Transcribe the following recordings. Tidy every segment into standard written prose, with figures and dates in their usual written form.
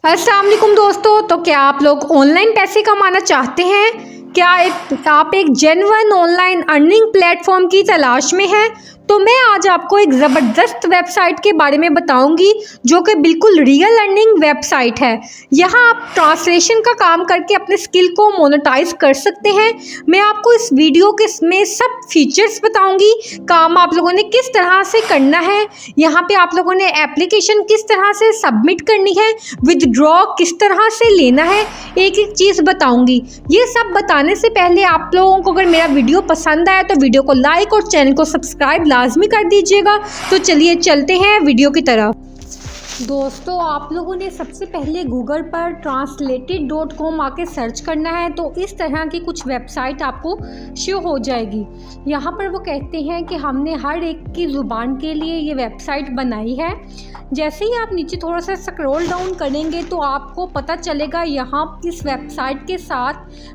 अस्सलाम वालेकुम दोस्तों। तो क्या आप लोग ऑनलाइन पैसे कमाना चाहते हैं? क्या आप एक जेन्युइन ऑनलाइन अर्निंग प्लेटफॉर्म की तलाश में हैं? तो मैं आज आपको एक ज़बरदस्त वेबसाइट के बारे में बताऊंगी जो कि बिल्कुल रियल अर्निंग वेबसाइट है। यहाँ आप ट्रांसलेशन का काम करके अपने स्किल को मोनेटाइज कर सकते हैं। मैं आपको इस वीडियो के में सब फीचर्स बताऊंगी। काम आप लोगों ने किस तरह से करना है, यहाँ पे आप लोगों ने एप्लीकेशन किस तरह से सबमिट करनी है, विदड्रॉ किस तरह से लेना है, एक एक चीज़ बताऊंगी। ये सब बताने से पहले आप लोगों को अगर मेरा वीडियो पसंद आया तो वीडियो को लाइक और चैनल को सब्सक्राइब लाजमी कर दीजिएगा। तो चलिए चलते हैं वीडियो की तरफ। दोस्तों, आप लोगों ने सबसे पहले गूगल पर translated.com आके सर्च करना है तो इस तरह की कुछ वेबसाइट आपको शो हो जाएगी। यहाँ पर वो कहते हैं कि हमने हर एक की ज़ुबान के लिए ये वेबसाइट बनाई है। जैसे ही आप नीचे थोड़ा सा स्क्रॉल डाउन करेंगे तो आपको पता चलेगा यहाँ इस वेबसाइट के साथ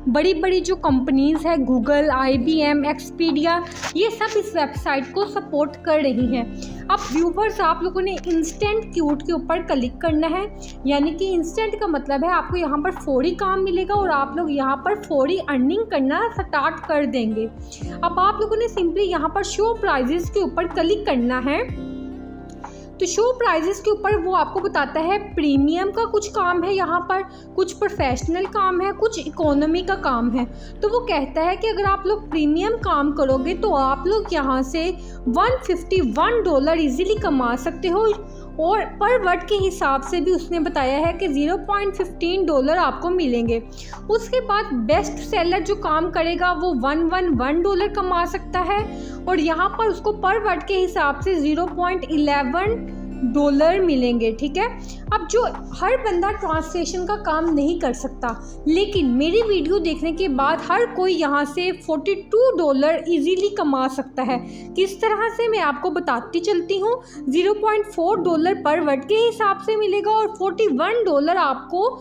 बड़ी बड़ी जो कंपनीज़ है, गूगल, IBM, एक्सपीडिया, ये सब इस वेबसाइट को सपोर्ट कर रही हैं। अब व्यूवर्स, आप लोगों ने इंस्टेंट क्यूट के ऊपर क्लिक करना है। यानी कि इंस्टेंट का मतलब है आपको यहाँ पर फौरी काम मिलेगा और आप लोग यहाँ पर फौरी अर्निंग करना स्टार्ट कर देंगे। अब आप लोगों ने सिंपली यहाँ पर शो प्राइजेस के ऊपर क्लिक करना है। तो शो प्राइजेस के ऊपर वो आपको बताता है प्रीमियम का कुछ काम है, यहाँ पर कुछ प्रोफेशनल काम है, कुछ इकोनॉमी का काम है। तो वो कहता है कि अगर आप लोग प्रीमियम काम करोगे तो आप लोग यहाँ से $151 इजीली कमा सकते हो और पर वर्ड के हिसाब से भी उसने बताया है कि $0.15 आपको मिलेंगे। उसके बाद बेस्ट सेलर जो काम करेगा वो $111 कमा सकता है और यहाँ पर उसको पर वर्ड के हिसाब से $0.11 मिलेंगे। ठीक है। अब जो हर बंदा ट्रांसलेशन का काम नहीं कर सकता, लेकिन मेरी वीडियो देखने के बाद हर कोई यहाँ से $42 इजीली कमा सकता है। किस तरह से मैं आपको बताती चलती हूँ। $0.4 पर वर्ड के हिसाब से मिलेगा और $41 आपको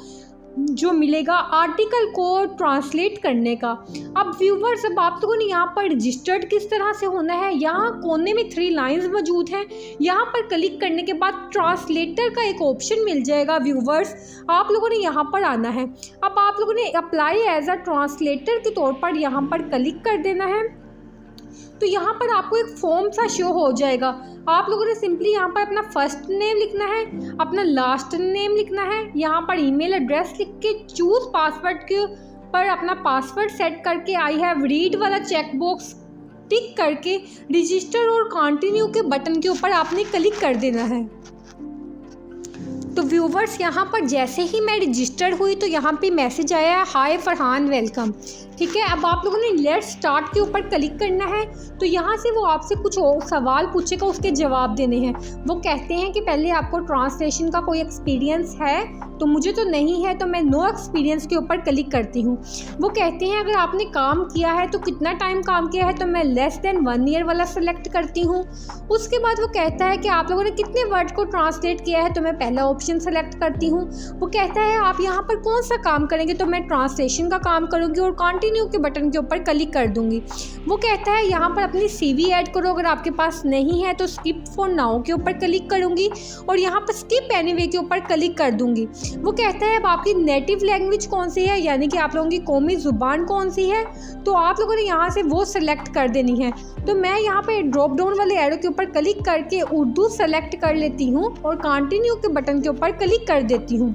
जो मिलेगा आर्टिकल को ट्रांसलेट करने का। अब व्यूवर्स, अब आप लोगों ने यहाँ पर रजिस्टर्ड किस तरह से होना है, यहाँ कोने में 3 लाइंस मौजूद हैं। यहाँ पर क्लिक करने के बाद ट्रांसलेटर का एक ऑप्शन मिल जाएगा। व्यूवर्स, आप लोगों ने यहाँ पर आना है। अब आप लोगों ने अप्लाई एज अ ट्रांसलेटर के तौर पर यहाँ पर क्लिक कर देना है। तो यहाँ पर आपको एक फॉर्म सा शो हो जाएगा। आप लोगों ने सिंपली यहाँ पर अपना फर्स्ट नेम लिखना है, अपना लास्ट नेम लिखना है, यहाँ पर ईमेल एड्रेस लिख के चूज पासवर्ड के पर अपना पासवर्ड सेट करके आई हैव रीड वाला चेक बॉक्स टिक करके रजिस्टर और कंटिन्यू के बटन के ऊपर आपने क्लिक कर देना है। तो व्यूवर्स, यहाँ पर जैसे ही मैं रजिस्टर्ड हुई तो यहाँ पे मैसेज आया है, हाय फरहान वेलकम। ठीक है। अब आप लोगों ने लेट्स स्टार्ट के ऊपर क्लिक करना है। तो यहाँ से वो आपसे कुछ सवाल पूछेगा, उसके जवाब देने हैं। वो कहते हैं कि पहले आपको ट्रांसलेशन का कोई एक्सपीरियंस है, तो मुझे तो नहीं है, तो मैं नो एक्सपीरियंस के ऊपर क्लिक करती हूँ। वो कहते हैं अगर आपने काम किया है तो कितना टाइम काम किया है, तो मैं लेस देन 1 ईयर वाला सेलेक्ट करती हूँ। उसके बाद वो कहता है कि आप लोगों ने कितने वर्ड को ट्रांसलेट किया है, तो मैं पहला ऑप्शन सेलेक्ट करती हूँ। वो कहता है आप यहाँ पर कौन सा काम करेंगे, तो मैं ट्रांसलेशन का काम करूँगी और कंटिन्यू के बटन के ऊपर क्लिक कर दूंगी। वो कहता है यहाँ पर अपनी CV ऐड करो, अगर आपके पास नहीं है तो स्किप फॉर नाउ के ऊपर क्लिक करूंगी और यहाँ पर स्किप एनीवे के ऊपर क्लिक कर दूंगी। वो कहता है अब आपकी नेटिव लैंग्वेज कौन सी है, यानी कि आप लोगों की कौमी ज़ुबान कौन सी है, तो आप लोगों ने यहाँ से वो सेलेक्ट कर देनी है। तो मैं यहाँ पे ड्रॉप डाउन वाले एरो के ऊपर क्लिक करके उर्दू सेलेक्ट कर लेती हूँ और कंटिन्यू के बटन के ऊपर क्लिक कर देती हूँ।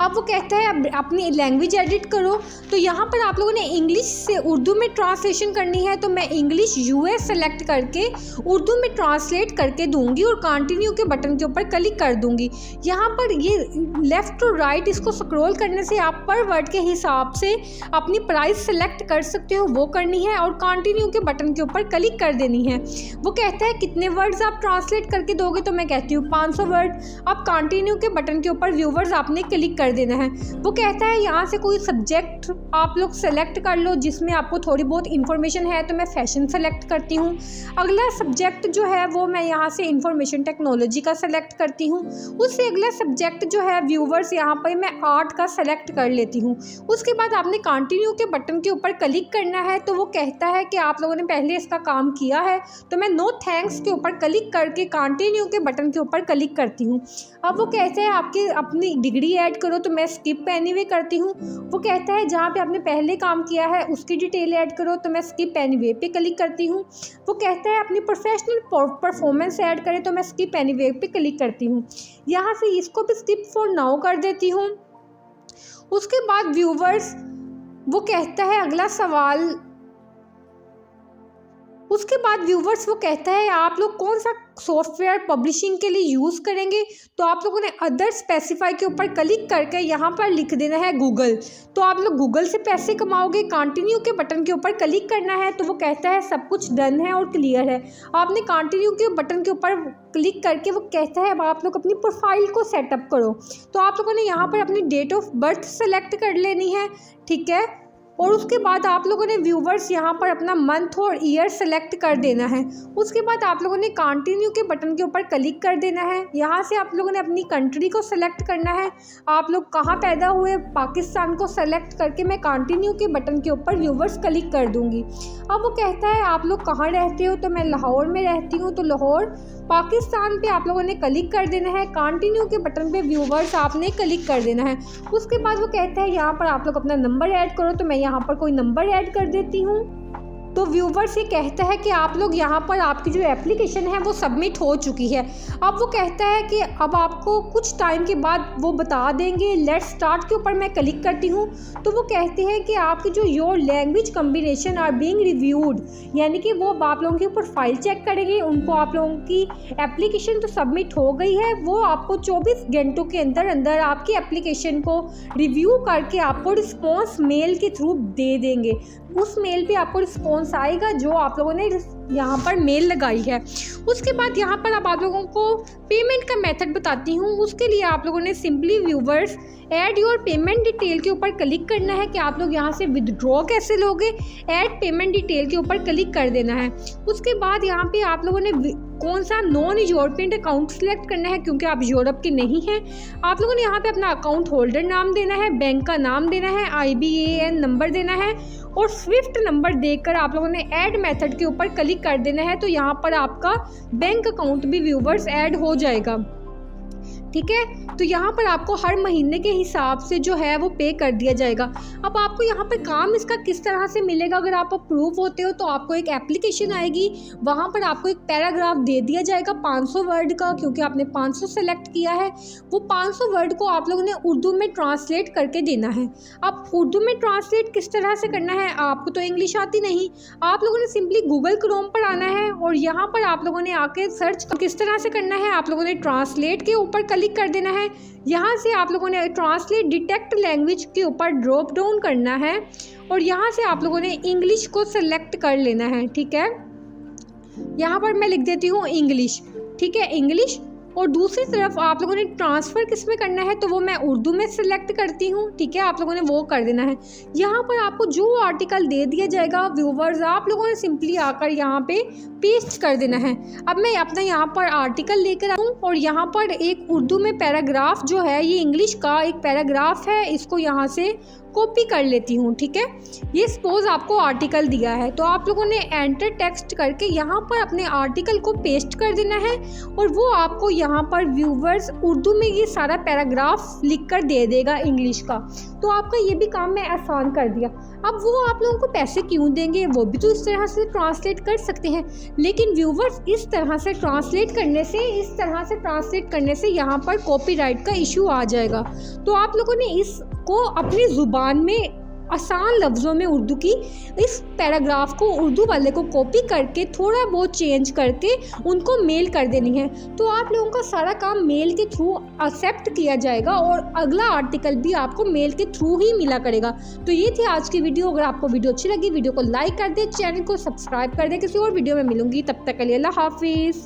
अब वो कहता है अपनी लैंग्वेज एडिट करो। तो यहाँ पर आप लोगों ने इंग्लिश से उर्दू में ट्रांसलेशन करनी है, तो मैं इंग्लिश US सेलेक्ट करके उर्दू में ट्रांसलेट करके दूंगी और कंटिन्यू के बटन के ऊपर क्लिक कर दूंगी। यहाँ पर ये लेफ़्ट टू राइट इसको स्क्रॉल करने से आप पर वर्ड के हिसाब से अपनी प्राइस सेलेक्ट कर सकते हो, वो करनी है और कंटिन्यू के बटन के ऊपर क्लिक कर देनी है। वो कहता है कितने वर्ड्स आप ट्रांसलेट करके दोगे, तो मैं कहती हूँ 500 वर्ड। अब कंटिन्यू के बटन के ऊपर व्यूवर्स आपने क्लिक कर देना है। वो कहता है यहाँ से कोई सब्जेक्ट आप लोग सेलेक्ट कर लो जिसमें आपको थोड़ी बहुत इन्फॉर्मेशन है, तो मैं फैशन सेलेक्ट करती हूँ। अगला सब्जेक्ट जो है वो मैं यहाँ से इंफॉर्मेशन टेक्नोलॉजी का सेलेक्ट करती हूँ। उससे अगला सब्जेक्ट जो है व्यूवर्स यहाँ पर मैं आर्ट का सेलेक्ट कर लेती हूँ। उसके बाद आपने कंटिन्यू के बटन के ऊपर क्लिक करना है। तो वो कहता है कि आप लोगों ने पहले इसका काम किया है, तो मैं नो थैंक्स के ऊपर क्लिक करके कंटिन्यू के बटन के ऊपर क्लिक करती हूँ। अब वो कहते हैं आपकी अपनी डिग्री ऐड करो, तो मैं स्किप एनीवे करती हूँ। वो कहता है जहाँ पे आपने पहले काम किया है उसकी डिटेल ऐड करो, तो मैं स्किप एनीवे पे क्लिक करती हूँ। वो कहता है अपनी प्रोफेशनल परफॉर्मेंस ऐड करें, तो मैं स्किप एनीवे पे क्लिक करती हूँ। यहाँ से इसको भी स्किप फॉर नाउ कर देती हूँ। उसके बाद व्यूवर्स वो कहता है अगला सवाल, उसके बाद व्यूवर्स वो कहता है आप लोग कौन सा सॉफ्टवेयर पब्लिशिंग के लिए यूज़ करेंगे। तो आप लोगों ने अदर स्पेसिफाई के ऊपर क्लिक करके यहाँ पर लिख देना है गूगल। तो आप लोग गूगल से पैसे कमाओगे, कंटिन्यू के बटन के ऊपर क्लिक करना है। तो वो कहता है सब कुछ डन है और क्लियर है। आपने कंटिन्यू के बटन के ऊपर क्लिक करके वो कहता है अब आप लोग अपनी प्रोफाइल को सेटअप करो। तो आप लोगों ने यहाँ पर अपनी डेट ऑफ बर्थ सेलेक्ट कर लेनी है, ठीक है। और उसके बाद आप लोगों ने व्यूवर्स यहाँ पर अपना मंथ और ईयर सेलेक्ट कर देना है। उसके बाद आप लोगों ने कंटिन्यू के बटन के ऊपर क्लिक कर देना है। यहाँ से आप लोगों ने अपनी कंट्री को सेलेक्ट करना है, आप लोग कहाँ पैदा हुए, पाकिस्तान को सेलेक्ट करके मैं कंटिन्यू के बटन के ऊपर व्यूवर्स क्लिक कर दूँगी। अब वो कहता है आप लोग कहाँ रहते हो, तो मैं लाहौर में रहती हूँ, तो लाहौर पाकिस्तान पे आप लोगों ने क्लिक कर देना है। कंटिन्यू के बटन पे व्यूवर्स आपने क्लिक कर देना है। उसके बाद वो कहता है यहाँ पर आप लोग अपना नंबर ऐड करो, तो मैं यहाँ पर कोई नंबर ऐड कर देती हूँ। तो व्यूवर्स ये कहता है कि आप लोग यहाँ पर आपकी जो एप्लीकेशन है वो सबमिट हो चुकी है। अब वो कहता है कि अब आपको कुछ टाइम के बाद वो बता देंगे। लेट्स स्टार्ट के ऊपर मैं क्लिक करती हूँ। तो वो कहते हैं कि आपकी जो your language combination are being reviewed, यानी कि वो आप लोगों की प्रोफाइल चेक करेंगे। उनको आप लोगों की एप्लीकेशन तो सबमिट हो गई है, वो आपको 24 घंटों के अंदर अंदर आपकी एप्लीकेशन को रिव्यू करके आपको रिस्पॉन्स मेल के थ्रू दे देंगे। उस मेल पे आपको रिस्पॉन्स आएगा जो आप लोगों ने यहाँ पर मेल लगाई है। उसके बाद यहाँ पर अब आप लोगों को पेमेंट का मेथड बताती हूँ। उसके लिए आप लोगों ने simply viewers add your payment detail के ऊपर क्लिक करना है कि आप लोग यहाँ से विदड्रॉ कैसे लोगे। ऐड पेमेंट डिटेल के ऊपर क्लिक कर देना है। उसके बाद यहाँ पे आप लोगों ने कौन सा नॉन यूरोपियन अकाउंट सेलेक्ट करना है, क्योंकि आप यूरोप के नहीं हैं। आप लोगों ने यहाँ पे अपना अकाउंट होल्डर नाम देना है, बैंक का नाम देना है, IBAN नंबर देना है और स्विफ्ट नंबर देकर आप लोगों ने ऐड मेथड के ऊपर क्लिक कर देना है। तो यहाँ पर आपका बैंक अकाउंट भी व्यूवर्स ऐड हो जाएगा, ठीक है। तो यहाँ पर आपको हर महीने के हिसाब से जो है वो पे कर दिया जाएगा। अब आपको यहाँ पर काम इसका किस तरह से मिलेगा, अगर आप अप्रूव होते हो तो आपको एक एप्लीकेशन आएगी, वहाँ पर आपको एक पैराग्राफ दे दिया जाएगा 500 वर्ड का, क्योंकि आपने 500 सेलेक्ट किया है। वो 500 वर्ड को आप लोगों ने उर्दू में ट्रांसलेट करके देना है। अब उर्दू में ट्रांसलेट किस तरह से करना है, आपको तो इंग्लिश आती नहीं, आप लोगों ने सिंपली गूगल क्रोम पर आना है और यहाँ पर आप लोगों ने आके सर्च किस तरह से करना है, आप लोगों ने ट्रांसलेट के ऊपर क्लिक कर देना है। यहाँ से आप लोगों ने ट्रांसलेट डिटेक्ट लैंग्वेज के ऊपर ड्रॉप डाउन करना है और यहाँ से आप लोगों ने इंग्लिश को सेलेक्ट कर लेना है, ठीक है। यहाँ पर मैं लिख देती हूँ इंग्लिश, ठीक है, इंग्लिश। और दूसरी तरफ आप लोगों ने ट्रांसफ़र किस में करना है, तो वो मैं उर्दू में सेलेक्ट करती हूँ, ठीक है। आप लोगों ने वो कर देना है। यहाँ पर आपको जो आर्टिकल दे दिया जाएगा व्यूवर्स, आप लोगों ने सिंपली आकर यहाँ पे पेस्ट कर देना है। अब मैं अपना यहाँ पर आर्टिकल लेकर आऊँ और यहाँ पर एक उर्दू में पैराग्राफ जो है, ये इंग्लिश का एक पैराग्राफ है, इसको यहाँ से कॉपी कर लेती हूँ, ठीक है। ये सपोज आपको आर्टिकल दिया है, तो आप लोगों ने एंटर टेक्स्ट करके यहाँ पर अपने आर्टिकल को पेस्ट कर देना है और वो आपको यहाँ पर व्यूवर्स उर्दू में ये सारा पैराग्राफ लिख कर दे देगा इंग्लिश का। तो आपका ये भी काम मैं आसान कर दिया। अब वो आप लोगों को पैसे क्यों देंगे, वो भी तो इस तरह से ट्रांसलेट कर सकते हैं, लेकिन व्यूवर्स इस तरह से ट्रांसलेट करने से यहाँ पर कॉपीराइट का इशू आ जाएगा। तो आप लोगों ने इसको अपनी ज़ुबान में आसान लफ्ज़ों में उर्दू की इस पैराग्राफ को उर्दू वाले को कॉपी करके थोड़ा बहुत चेंज करके उनको मेल कर देनी है। तो आप लोगों का सारा काम मेल के थ्रू एक्सेप्ट किया जाएगा और अगला आर्टिकल भी आपको मेल के थ्रू ही मिला करेगा। तो ये थी आज की वीडियो। अगर आपको वीडियो अच्छी लगी, वीडियो को लाइक कर दे, चैनल को सब्सक्राइब कर दे। किसी और वीडियो में मिलूंगी, तब तक के लिए अल्लाह हाफिज़।